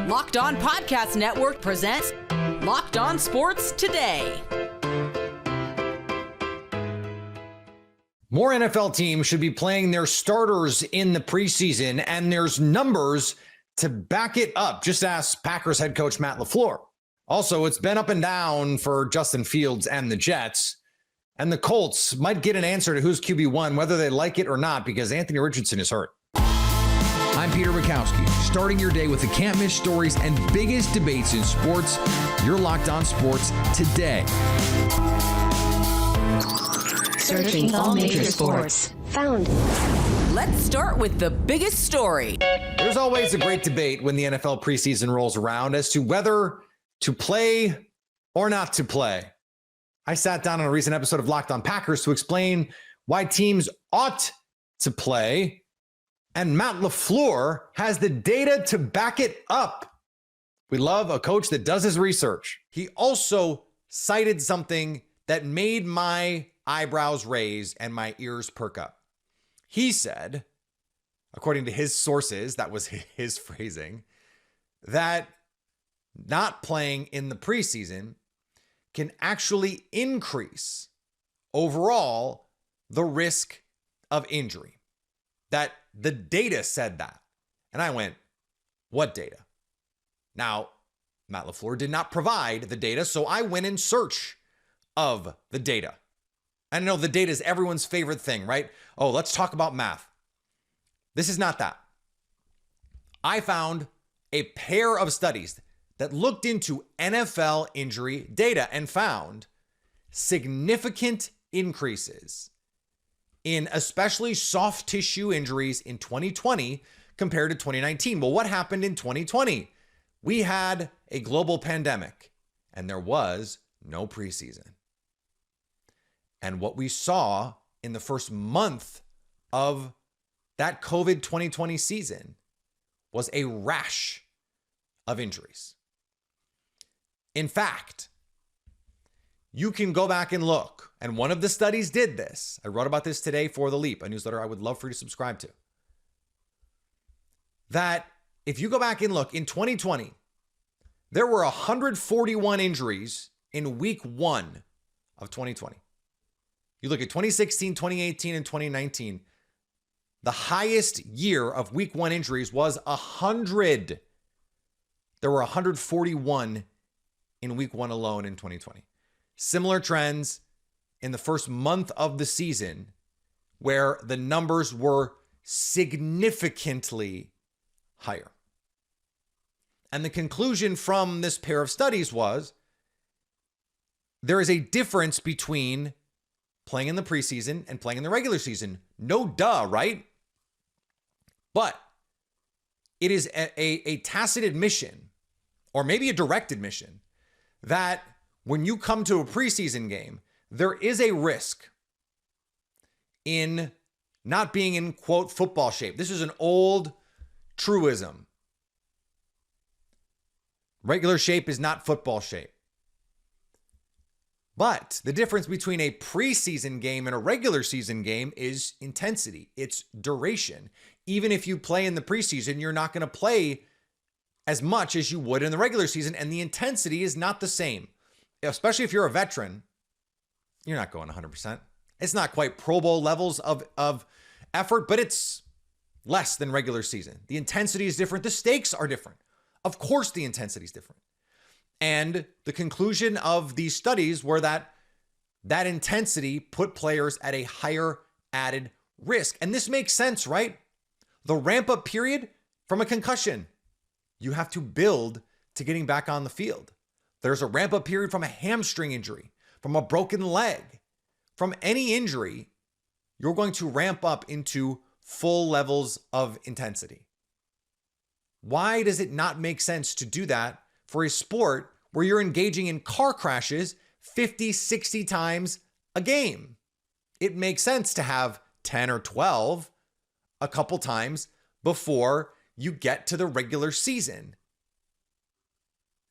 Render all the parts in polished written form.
Locked On Podcast Network presents Locked On Sports Today. More NFL teams should be playing their starters in the preseason, and there's numbers to back it up. Just ask Packers head coach Matt LaFleur. Also, it's been up and down for Justin Fields and the Jets, and the Colts might get an answer to who's QB1, whether they like it or not, because Anthony Richardson is hurt. I'm Peter Bukowski, starting your day with the can't-miss stories and biggest debates in sports. You're Locked On Sports Today. Searching all major sports. Found. Let's start with the biggest story. There's always a great debate when the NFL preseason rolls around as to whether to play or not to play. I sat down on a recent episode of Locked On Packers to explain why teams ought to play, and Matt LaFleur has the data to back it up. We love a coach that does his research. He also cited something that made my eyebrows raise and my ears perk up. He said, according to his sources, that was his phrasing, that not playing in the preseason can actually increase overall the risk of injury. That the data said that. And I went, what data? Now, Matt LaFleur did not provide the data, so I went in search of the data. I know the data is everyone's favorite thing, right? Oh, let's talk about math. This is not that. I found a pair of studies that looked into NFL injury data and found significant increases in especially soft tissue injuries in 2020 compared to 2019. Well, what happened in 2020? We had a global pandemic and there was no preseason. And what we saw in the first month of that COVID 2020 season was a rash of injuries. In fact, you can go back and look, and one of the studies did this. I wrote about this today for The Leap, a newsletter I would love for you to subscribe to. That if you go back and look, in 2020, there were 141 injuries in week 1 of 2020. You look at 2016, 2018, and 2019, the highest year of week 1 injuries was 100. There were 141 in week 1 alone in 2020. Similar trends in the first month of the season where the numbers were significantly higher. And the conclusion from this pair of studies was there is a difference between playing in the preseason and playing in the regular season. No duh, right? But it is a tacit admission, or maybe a direct admission, that when you come to a preseason game, there is a risk in not being in, quote, football shape. This is an old truism. Regular shape is not football shape. But the difference between a preseason game and a regular season game is intensity. It's duration. Even if you play in the preseason, you're not going to play as much as you would in the regular season, and the intensity is not the same. Especially if you're a veteran, you're not going 100%. It's not quite Pro Bowl levels of effort, but it's less than regular season. The intensity is different. The stakes are different. Of course, the intensity is different. And the conclusion of these studies were that intensity put players at a higher added risk. And this makes sense, right? The ramp up period from a concussion, you have to build to getting back on the field. There's a ramp up period from a hamstring injury, from a broken leg, from any injury. You're going to ramp up into full levels of intensity. Why does it not make sense to do that for a sport where you're engaging in car crashes 50, 60 times a game? It makes sense to have 10 or 12 a couple times before you get to the regular season.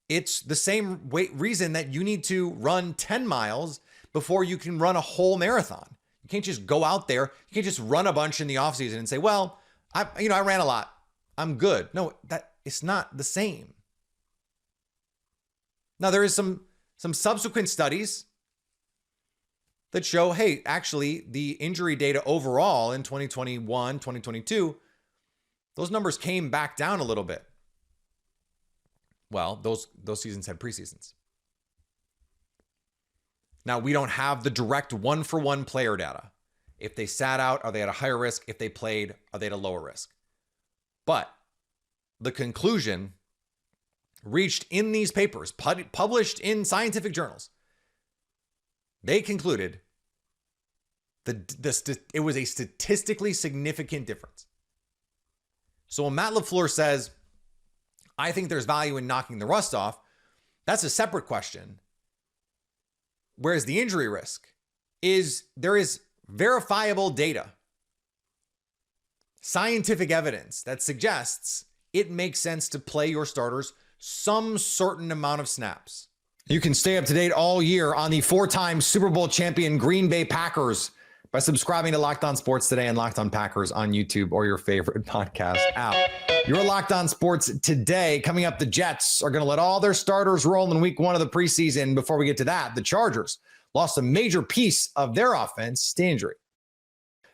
It's the same reason that you need to run 10 miles before you can run a whole marathon. You can't just go out there. You can't just run a bunch in the offseason and say, well, I ran a lot. I'm good. No, that it's not the same. Now, there is some subsequent studies that show, hey, actually, the injury data overall in 2021, 2022, those numbers came back down a little bit. Well, those seasons had preseasons. Now, we don't have the direct one-for-one player data. If they sat out, are they at a higher risk? If they played, are they at a lower risk? But the conclusion reached in these papers, published in scientific journals, they concluded that it was a statistically significant difference. So when Matt LaFleur says, I think there's value in knocking the rust off, that's a separate question. Whereas the injury risk there is verifiable data, scientific evidence that suggests it makes sense to play your starters some certain amount of snaps. You can stay up to date all year on the 4-time Super Bowl champion Green Bay Packers by subscribing to Locked On Sports Today and Locked On Packers on YouTube or your favorite podcast app. Your Locked On Sports Today. Coming up, the Jets are going to let all their starters roll in week 1 of the preseason. Before we get to that, the Chargers lost a major piece of their offense to injury.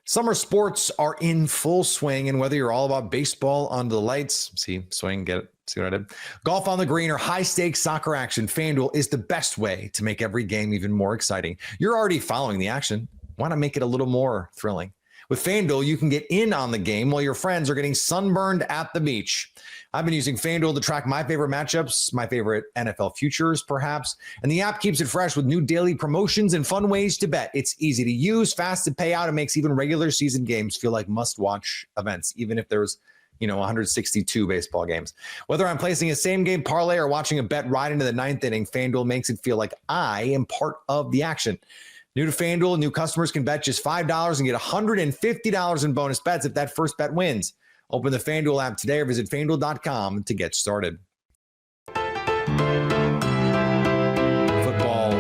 Summer sports are in full swing, and whether you're all about baseball under the lights, see, swing, get it, see what I did? Golf on the green or high-stakes soccer action, FanDuel is the best way to make every game even more exciting. You're already following the action. Why not make it a little more thrilling? With FanDuel, you can get in on the game while your friends are getting sunburned at the beach. I've been using FanDuel to track my favorite matchups, my favorite NFL futures, perhaps, and the app keeps it fresh with new daily promotions and fun ways to bet. It's easy to use, fast to pay out, and makes even regular season games feel like must-watch events, even if there's 162 baseball games. Whether I'm placing a same-game parlay or watching a bet ride into the 9th inning, FanDuel makes it feel like I am part of the action. New to FanDuel, new customers can bet just $5 and get $150 in bonus bets if that first bet wins. Open the FanDuel app today or visit FanDuel.com to get started. Football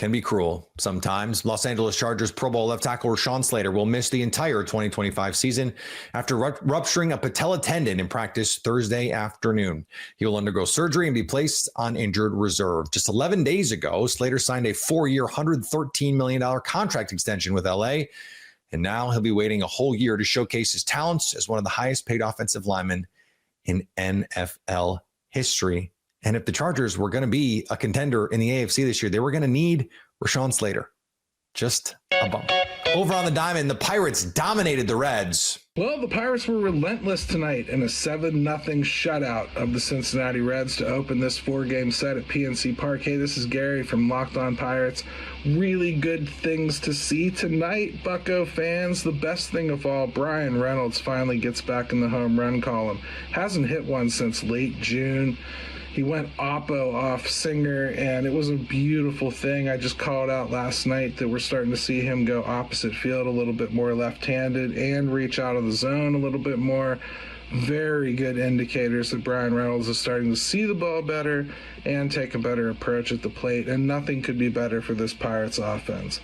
can be cruel sometimes. Los Angeles Chargers Pro Bowl left tackle Rashawn Slater will miss the entire 2025 season after rupturing a patella tendon in practice Thursday afternoon. He will undergo surgery and be placed on injured reserve. Just 11 days ago, Slater signed a 4-year, $113 million contract extension with LA. And now he'll be waiting a whole year to showcase his talents as one of the highest paid offensive linemen in NFL history. And if the Chargers were going to be a contender in the AFC this year, they were going to need Rashawn Slater. Just a bump. Over on the diamond, the Pirates dominated the Reds. Well, the Pirates were relentless tonight in a 7-0 shutout of the Cincinnati Reds to open this 4-game set at PNC Park. Hey, this is Gary from Locked On Pirates. Really good things to see tonight, Bucco fans. The best thing of all, Brian Reynolds finally gets back in the home run column. Hasn't hit one since late June. He went oppo off Singer, and it was a beautiful thing. I just called out last night that we're starting to see him go opposite field a little bit more left-handed and reach out of the zone a little bit more. Very good indicators that Brian Reynolds is starting to see the ball better and take a better approach at the plate, and nothing could be better for this Pirates offense.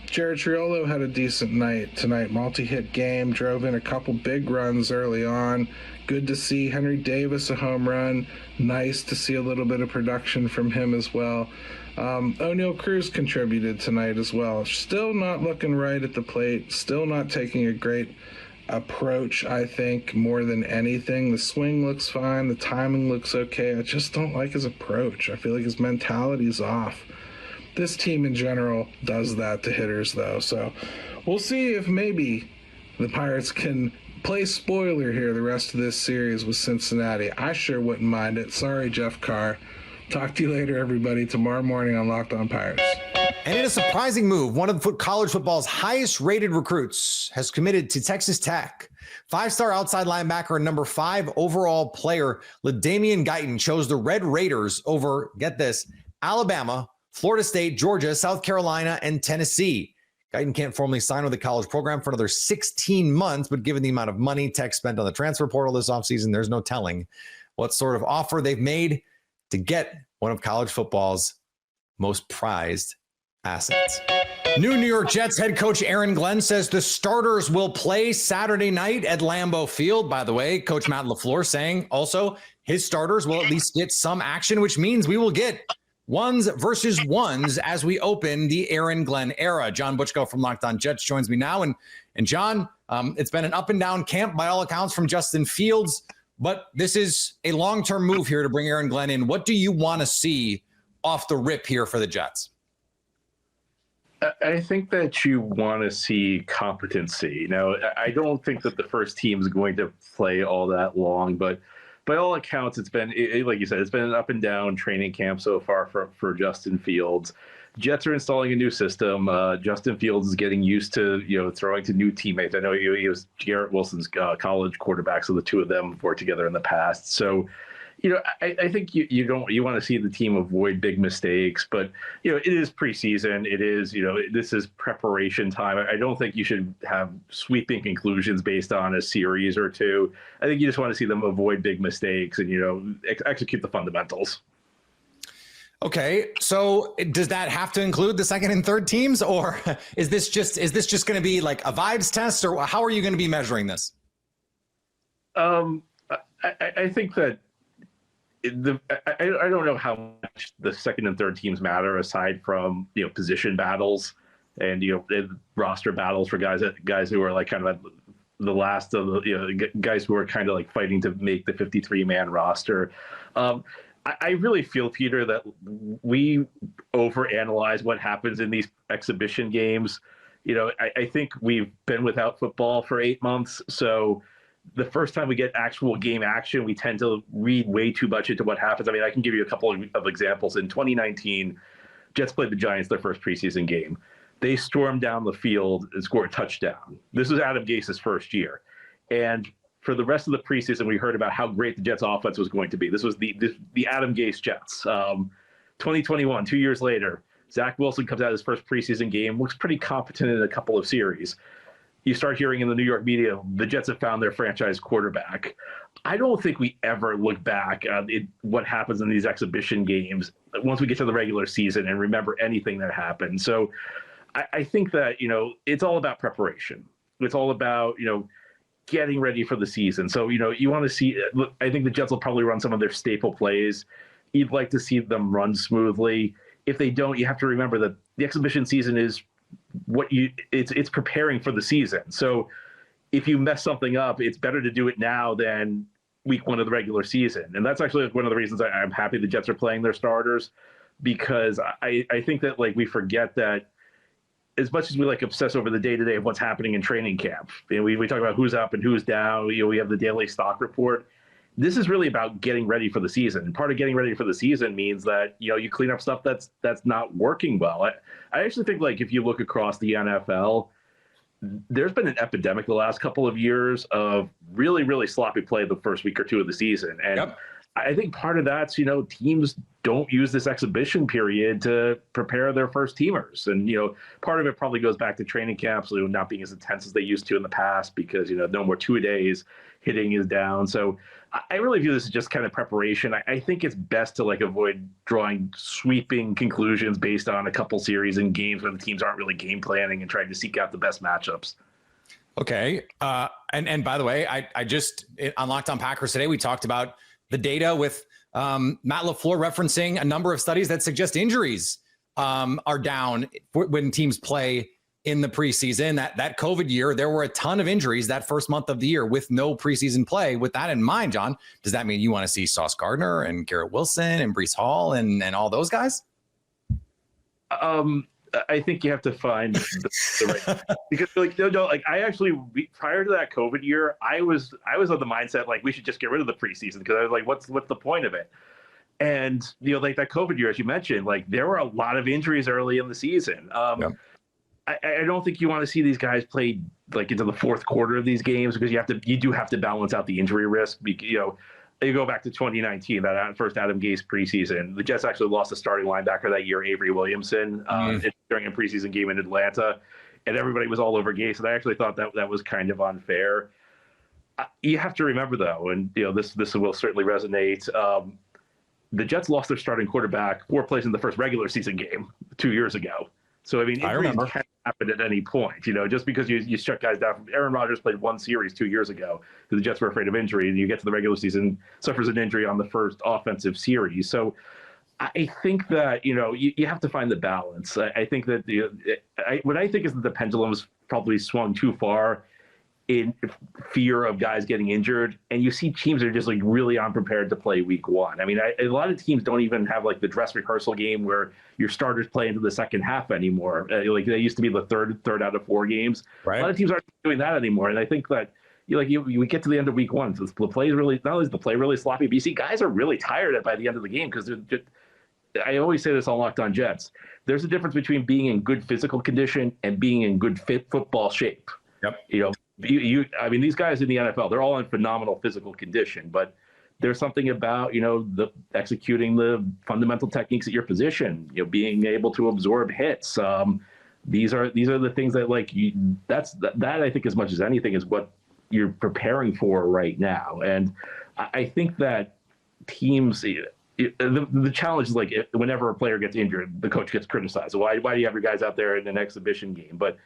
Jared Triolo had a decent night tonight, multi-hit game, drove in a couple big runs early on. Good to see Henry Davis a home run. Nice to see a little bit of production from him as well. O'Neal Cruz contributed tonight as well. Still not looking right at the plate, still not taking a great approach, I think, more than anything. The swing looks fine, the timing looks okay. I just don't like his approach. I feel like his mentality's off. This team in general does that to hitters, though. So we'll see if maybe the Pirates can play spoiler here the rest of this series with Cincinnati. I sure wouldn't mind it. Sorry, Jeff Carr. Talk to you later, everybody, tomorrow morning on Locked On Pirates. And in a surprising move, one of college football's highest-rated recruits has committed to Texas Tech. 5-star outside linebacker and number 5 overall player LaDainian Guyton chose the Red Raiders over, get this, Alabama, Florida State, Georgia, South Carolina, and Tennessee. Guyton can't formally sign with the college program for another 16 months, but given the amount of money Tech spent on the transfer portal this offseason, there's no telling what sort of offer they've made to get one of college football's most prized assets. New York Jets head coach Aaron Glenn says the starters will play Saturday night at Lambeau Field. By the way, Coach Matt LaFleur saying also his starters will at least get some action, which means we will get ones versus ones as we open the Aaron Glenn era. John Butchko from Locked On Jets joins me now. And John, it's been an up and down camp by all accounts from Justin Fields, but this is a long-term move here to bring Aaron Glenn in. What do you want to see off the rip here for the Jets? I think that you want to see competency. Now, I don't think that the first team is going to play all that long, but by all accounts, it's been, like you said, it's been an up and down training camp so far for Justin Fields. Jets are installing a new system. Justin Fields is getting used to, throwing to new teammates. I know he was Garrett Wilson's college quarterback, so the two of them worked together in the past. So, I think you want to see the team avoid big mistakes, but it is preseason. It is this is preparation time. I don't think you should have sweeping conclusions based on a series or two. I think you just want to see them avoid big mistakes and execute the fundamentals. Okay, so does that have to include the second and third teams, or is this just going to be like a vibes test, or how are you going to be measuring this? I think that. I don't know how much the second and third teams matter aside from position battles and roster battles for guys who are like kind of the last of the guys who are kind of like fighting to make the 53-man roster. I really feel, Peter, that we overanalyze what happens in these exhibition games. I think we've been without football for 8 months, so the first time we get actual game action, we tend to read way too much into what happens. I mean, I can give you a couple of examples. In 2019, Jets played the Giants their first preseason game. They stormed down the field and scored a touchdown. This was Adam Gase's first year. And for the rest of the preseason, we heard about how great the Jets offense was going to be. This was the Adam Gase Jets. 2021, 2 years later, Zach Wilson comes out his first preseason game, looks pretty competent in a couple of series. You start hearing in the New York media, the Jets have found their franchise quarterback. I don't think we ever look back at what happens in these exhibition games once we get to the regular season and remember anything that happened. So I think that, it's all about preparation. It's all about, getting ready for the season. So, you want to see, I think the Jets will probably run some of their staple plays. You'd like to see them run smoothly. If they don't, you have to remember that the exhibition season is it's preparing for the season. So if you mess something up, it's better to do it now than week one of the regular season. And that's actually one of the reasons I'm happy the Jets are playing their starters, because I think that we forget that as much as we obsess over the day-to-day of what's happening in training camp, we talk about who's up and who's down, we have the daily stock report. This is really about getting ready for the season. And part of getting ready for the season means that, you clean up stuff that's not working well. I actually think if you look across the NFL, there's been an epidemic the last couple of years of really, really sloppy play the first week or two of the season. And yep. I think part of that's, teams don't use this exhibition period to prepare their first teamers. And, part of it probably goes back to training camps, not being as intense as they used to in the past because, no more two-a-days, hitting is down. So I really view this as just kind of preparation. I think it's best to avoid drawing sweeping conclusions based on a couple series and games when the teams aren't really game planning and trying to seek out the best matchups. Okay. And by the way, I just on Locked On Packers today, we talked about the data with Matt LaFleur referencing a number of studies that suggest injuries are down when teams play in the preseason. That COVID year, there were a ton of injuries that first month of the year with no preseason play. With that in mind, John, does that mean you want to see Sauce Gardner and Garrett Wilson and Breece Hall and all those guys? I think you have to find the right, because I actually, prior to that COVID year, I was of the mindset we should just get rid of the preseason, because I was like, what's the point of it? And that COVID year, as you mentioned, there were a lot of injuries early in the season. Yeah. I don't think you want to see these guys play into the fourth quarter of these games, because you do have to balance out the injury risk. You go back to 2019, that first Adam Gase preseason, the Jets actually lost a starting linebacker that year, Avery Williamson, during a preseason game in Atlanta, and everybody was all over Gase. And I actually thought that was kind of unfair. You have to remember, though, and this will certainly resonate. The Jets lost their starting quarterback 4 plays in the first regular season game 2 years ago. So, I remember. Can happen at any point. Just because you shut guys down. Aaron Rodgers played one series 2 years ago because the Jets were afraid of injury, and you get to the regular season, suffers an injury on the first offensive series. So I think that, you have to find the balance. I think that what I think is that the pendulum has probably swung too far in fear of guys getting injured. And you see teams that are just like really unprepared to play week one. I mean, a lot of teams don't even have like the dress rehearsal game where your starters play into the second half anymore. Like they used to be the third out of 4 games. Right. A lot of teams aren't doing that anymore. And I think that we get to the end of week one. So the play is really, not only is the play really sloppy, but you see guys are really tired by the end of the game because I always say this on Locked On Jets. There's a difference between being in good physical condition and being in good fit football shape. Yep. I mean, these guys in the NFL, they're all in phenomenal physical condition, but there's something about, the executing the fundamental techniques at your position, being able to absorb hits. These are the things that that I think as much as anything is what you're preparing for right now. And I think that teams, the challenge is whenever a player gets injured, the coach gets criticized. So why do you have your guys out there in an exhibition game? But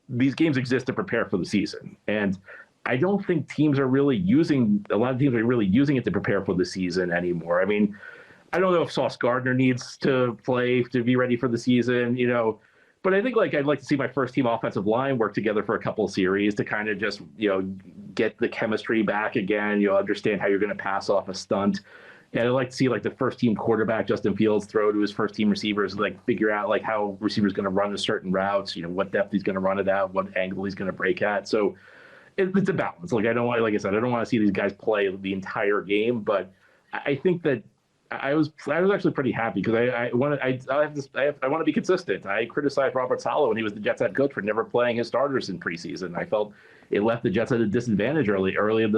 these games exist to prepare for the season. And I don't think a lot of teams are really using it to prepare for the season anymore. I mean, I don't know if Sauce Gardner needs to play to be ready for the season, but I think I'd like to see my first team offensive line work together for a couple of series to kind of just, get the chemistry back again, understand how you're going to pass off a stunt. And I'd like to see the first team quarterback, Justin Fields, throw to his first team receivers, figure out how receivers going to run a certain routes, what depth he's going to run it out, what angle he's going to break at. So it's a balance. I don't want to see these guys play the entire game, but I think that I was actually pretty happy because I want to be consistent. I criticized Robert Saleh when he was the Jets head coach for never playing his starters in preseason. I felt it left the Jets at a disadvantage early in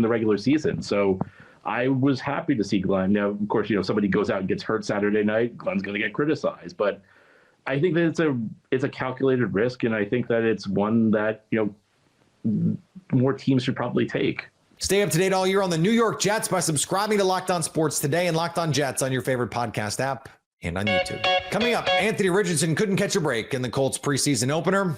the regular season. So I was happy to see Glenn. Now, of course, somebody goes out and gets hurt Saturday night, Glenn's going to get criticized. But I think that it's a calculated risk, and I think that it's one that more teams should probably take. Stay up to date all year on the New York Jets by subscribing to Locked On Sports Today and Locked On Jets on your favorite podcast app and on YouTube. Coming up, Anthony Richardson couldn't catch a break in the Colts preseason opener.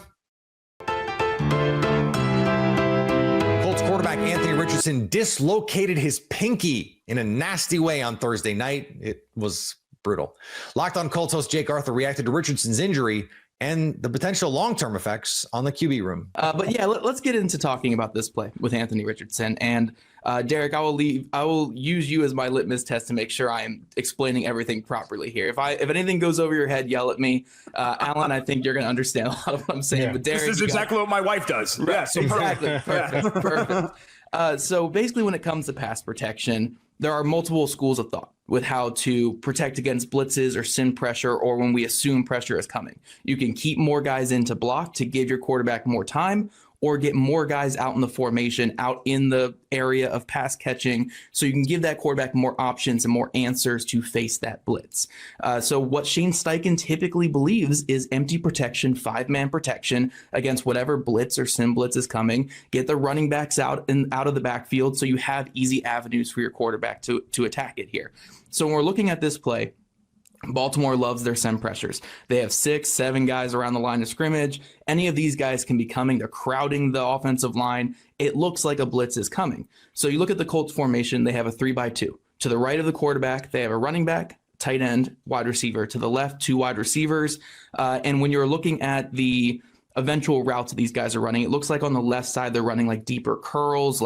Quarterback Anthony Richardson dislocated his pinky in a nasty way on Thursday night. It was brutal. Locked On Colts host Jake Arthur reacted to Richardson's injury and the potential long-term effects on the QB room. But yeah, let's get into talking about this play with Anthony Richardson. And Derek, I will use you as my litmus test to make sure I am explaining everything properly here. If anything goes over your head, yell at me. Alan, I think you're going to understand a lot of what I'm saying. Yeah. But Derek, this is exactly what my wife does. Right, yes, exactly. Perfect. So basically, when it comes to pass protection, there are multiple schools of thought with how to protect against blitzes or send pressure, or when we assume pressure is coming. You can keep more guys in to block to give your quarterback more time, or get more guys out in the formation, out in the area of pass catching, so you can give that quarterback more options and more answers to face that blitz. So what Shane Steichen typically believes is empty protection, 5-man protection against whatever blitz or sim blitz is coming. Get the running backs out of the backfield so you have easy avenues for your quarterback to attack it here. So when we're looking at this play, Baltimore loves their sim pressures. They have 6-7 guys around the line of scrimmage. Any of these guys can be coming. They're crowding the offensive line. It looks like a blitz is coming. So you look at the Colts formation, they have a 3-by-2. To the right of the quarterback, they have a running back, tight end, wide receiver. To the left, 2 wide receivers. And when you're looking at the eventual routes that these guys are running, it looks like on the left side they're running deeper curls,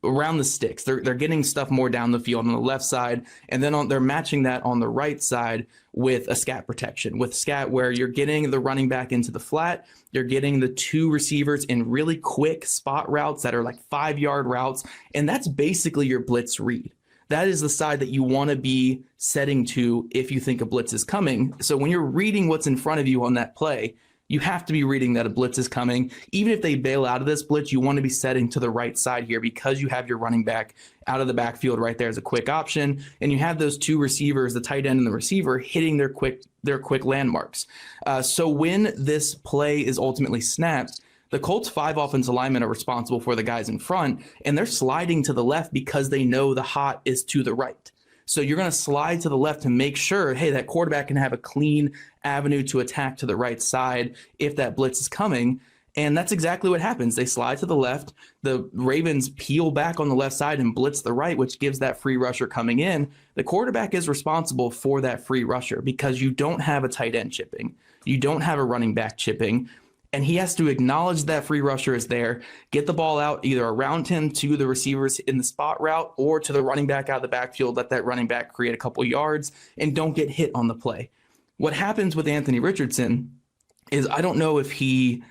around the sticks. They're getting stuff more down the field on the left side, and then they're matching that on the right side with a scat protection, with scat where you're getting the running back into the flat, you're getting the 2 receivers in really quick spot routes that are 5-yard routes, and that's basically your blitz read. That is the side that you want to be setting to if you think a blitz is coming. So when you're reading what's in front of you on that play, you have to be reading that a blitz is coming. Even if they bail out of this blitz, you want to be setting to the right side here because you have your running back out of the backfield right there as a quick option. And you have those 2 receivers, the tight end and the receiver, hitting their quick landmarks. So when this play is ultimately snapped, the Colts' 5 offensive linemen are responsible for the guys in front, and they're sliding to the left because they know the hot is to the right. So you're going to slide to the left to make sure, hey, that quarterback can have a clean avenue to attack to the right side if that blitz is coming. And that's exactly what happens. They slide to the left. The Ravens peel back on the left side and blitz the right, which gives that free rusher coming in. The quarterback is responsible for that free rusher because you don't have a tight end chipping. You don't have a running back chipping. And he has to acknowledge that free rusher is there, get the ball out either around him to the receivers in the spot route or to the running back out of the backfield, let that running back create a couple yards and don't get hit on the play. What happens with Anthony Richardson is I don't know if he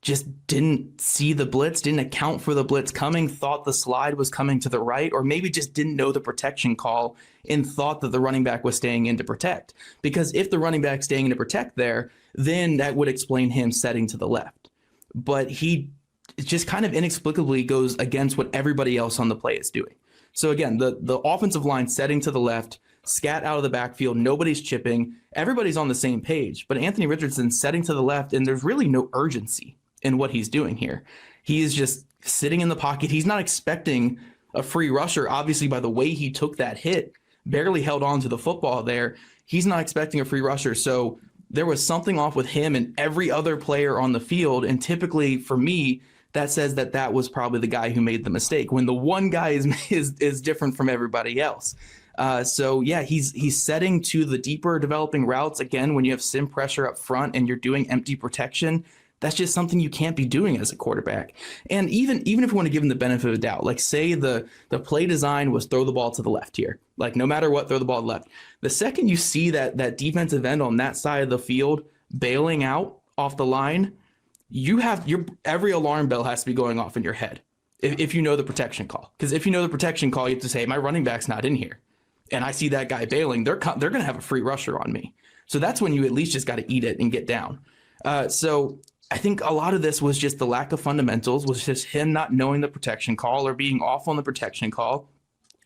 just didn't see the blitz, didn't account for the blitz coming, thought the slide was coming to the right, or maybe just didn't know the protection call and thought that the running back was staying in to protect. Because if the running back's staying in to protect there, then that would explain him setting to the left. But he just kind of inexplicably goes against what everybody else on the play is doing. So again, the offensive line setting to the left, scat out of the backfield, nobody's chipping, everybody's on the same page. But Anthony Richardson setting to the left, and there's really no urgency in what he's doing here. He is just sitting in the pocket. He's not expecting a free rusher. Obviously, by the way he took that hit, barely held on to the football there. He's not expecting a free rusher. So there was something off with him and every other player on the field. And typically for me, that says that that was probably the guy who made the mistake when the one guy is different from everybody else. So yeah, he's setting to the deeper developing routes. Again, when you have sim pressure up front and you're doing empty protection, that's just something you can't be doing as a quarterback. And even if you want to give him the benefit of the doubt, like say the play design was throw the ball to the left here, like no matter what, throw the ball to the left. The second you see that defensive end on that side of the field bailing out off the line, every alarm bell has to be going off in your head if you know the protection call. Because if you know the protection call, you have to say, my running back's not in here. And I see that guy bailing, they're going to have a free rusher on me. So that's when you at least just got to eat it and get down. So I think a lot of this was just the lack of fundamentals, was just him not knowing the protection call or being off on the protection call,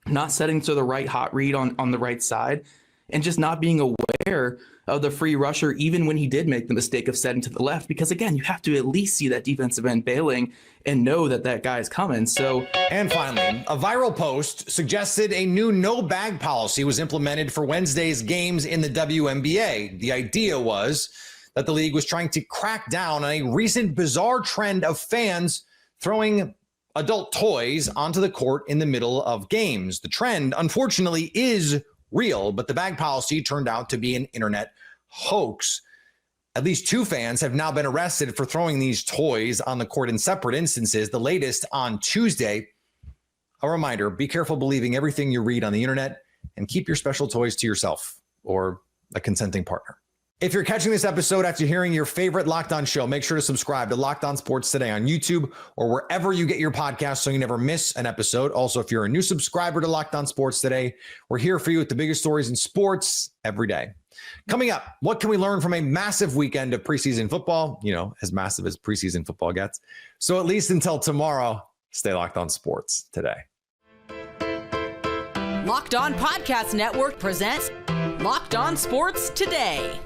not setting to the right hot read on the right side, and just not being aware of the free rusher, even when he did make the mistake of setting to the left. Because again, you have to at least see that defensive end bailing and know that guy is coming. So, and finally, a viral post suggested a new no bag policy was implemented for Wednesday's games in the WNBA. The idea was that the league was trying to crack down on a recent bizarre trend of fans throwing adult toys onto the court in the middle of games. The trend, unfortunately, is real, but the bag policy turned out to be an internet hoax. At least 2 fans have now been arrested for throwing these toys on the court in separate instances, the latest on Tuesday. A reminder, be careful believing everything you read on the internet and keep your special toys to yourself or a consenting partner. If you're catching this episode after hearing your favorite Locked On show, make sure to subscribe to Locked On Sports Today on YouTube or wherever you get your podcasts so you never miss an episode. Also, if you're a new subscriber to Locked On Sports Today, we're here for you with the biggest stories in sports every day. Coming up, what can we learn from a massive weekend of preseason football? You know, as massive as preseason football gets. So at least until tomorrow, stay Locked On Sports Today. Locked On Podcast Network presents Locked On Sports Today.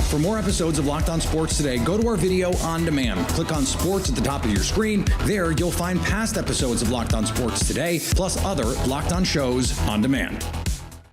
For more episodes of Locked On Sports Today, go to our video on demand. Click on Sports at the top of your screen. There, you'll find past episodes of Locked On Sports Today, plus other Locked On shows on demand.